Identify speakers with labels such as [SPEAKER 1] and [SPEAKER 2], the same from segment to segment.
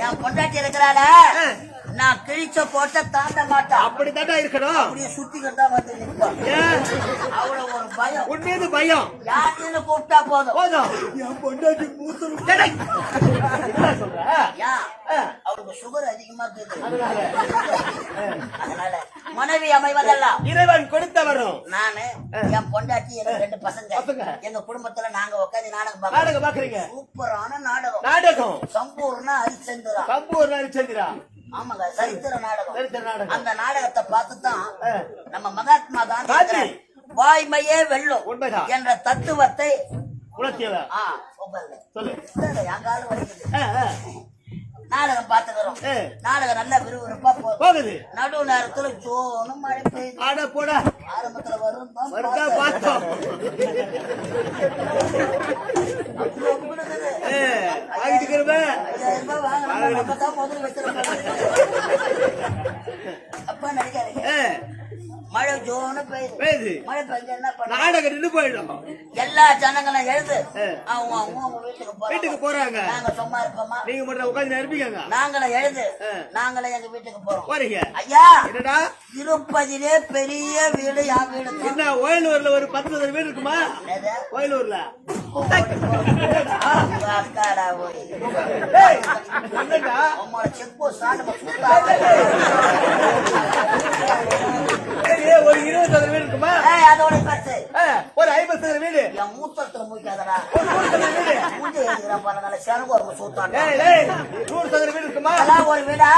[SPEAKER 1] என் பொண்டாட்டி இருக்கிறாள நான் கிழிச்ச போட்ட தாண்ட மாட்டேன்.
[SPEAKER 2] அப்படித்தாண்டா இருக்கணும்.
[SPEAKER 1] அப்படியே சுத்திக்கிட்டா வந்து நிற்பான். அவ்வளவு ஒரு பயம்.
[SPEAKER 2] உன் மீது பயம்.
[SPEAKER 1] யாருன்னு கூப்பிட்டா போதும்.
[SPEAKER 2] என் பொண்டாட்டி மூத்தம் சொல்ற
[SPEAKER 1] அவருக்கு சுகர் அதிகமா இருக்குது. அதனால மனைவி அமைவதெல்லாம்
[SPEAKER 2] இறைவன் கொடுத்த வரும்.
[SPEAKER 1] நானு என் பொண்டாட்டி எனக்கு 2 பசங்க. எங்க குடும்பத்துல நாங்க உட்காந்து நாடகம்
[SPEAKER 2] பாக்குறீங்க.
[SPEAKER 1] சூப்பரான நாடகம்.
[SPEAKER 2] நாடகம்
[SPEAKER 1] சம்பூர்ண ஹரிச்சந்திரா.
[SPEAKER 2] சம்பூர்ண ஹரிச்சந்திரா.
[SPEAKER 1] ஆமாங்க, சரித்திர நாடகம். அந்த நாடகத்தை பார்த்துதான் நம்ம மகாத்மா காந்தி வாய்மையே வெல்லும் என்ற தத்துவத்தை
[SPEAKER 2] உணர்த்தியவர்.
[SPEAKER 1] என் காலம் வலிக்குது. நாடகம் பாத்துக்கிறோம். நாடகம் நல்லா விறுவிறுப்பா போகுது. நடுவு நேரத்துல ஜோனும் மழை பெய்யுது. ஆரம்பத்துல வரும் அப்ப நினைக்காதீங்க. மழை ஜோனு பெய்யுது. மழை பெய்ஞ்சு என்ன பண்ண
[SPEAKER 2] நாடகம் நின்று போயிடும்.
[SPEAKER 1] எல்லா ஜனங்களும் எழுது அவங்க
[SPEAKER 2] வீட்டுக்கு போறாங்க.
[SPEAKER 1] நாங்க சும்மா இருப்போமா?
[SPEAKER 2] நீங்க மட்டும் உட்காந்து இருப்பீங்க.
[SPEAKER 1] நாங்களும் எழுது நாங்களும் எங்க வீட்டுக்கு போறோம்.
[SPEAKER 2] போறீங்க.
[SPEAKER 1] ஐயா
[SPEAKER 2] என்னடா
[SPEAKER 1] திருப்பதியிலே பெரிய வீடு என் வீடு.
[SPEAKER 2] என்ன ஓயலூர்ல ஒரு 10 வீடு இருக்குமா? ஓயலூர்ல
[SPEAKER 1] அக்காடா போய் உங்களோட செக் போஸ்ட்
[SPEAKER 2] ஒரு 20 வீடு இருக்குமா?
[SPEAKER 1] அதோட பத்து
[SPEAKER 2] ஒரு 50 வீடு.
[SPEAKER 1] என் மூத்தத்துல மூக்காதடா மூஞ்சி எழுதுகிறான் பாருங்க. செனக்கு ஒரு சூத்தாண்ட
[SPEAKER 2] 100 வீடு இருக்குமா?
[SPEAKER 1] ஒரு வீடா?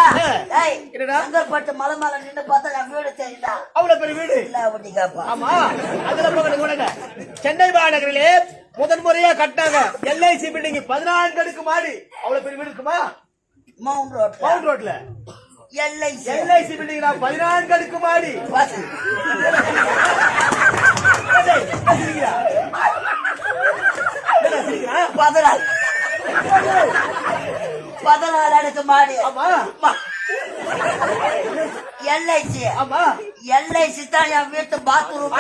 [SPEAKER 1] செங்கற்பட்டு மலை மேல நின்று பார்த்தா என் வீடு தெரியுதா?
[SPEAKER 2] அவ்வளவு பெரிய வீடு
[SPEAKER 1] இல்ல அப்படி கேப்பா.
[SPEAKER 2] ஆமா, அதுல போக சென்னை மாநகரிலே முதன்முறையா கட்டினாங்க LIC பில்டிங் 14 அடுக்கு மாடி. அவ்வளவு பெரிய வீடு இருக்குமா?
[SPEAKER 1] மவுண்ட்
[SPEAKER 2] ரோட்ல LIC பில்டிங் 14 அடுக்கு மாடி.
[SPEAKER 1] 14 அடுக்கு மாடி.
[SPEAKER 2] ஆமா
[SPEAKER 1] LIC.
[SPEAKER 2] ஆமா
[SPEAKER 1] LIC தான் என் வீட்டு பாத்ரூம்.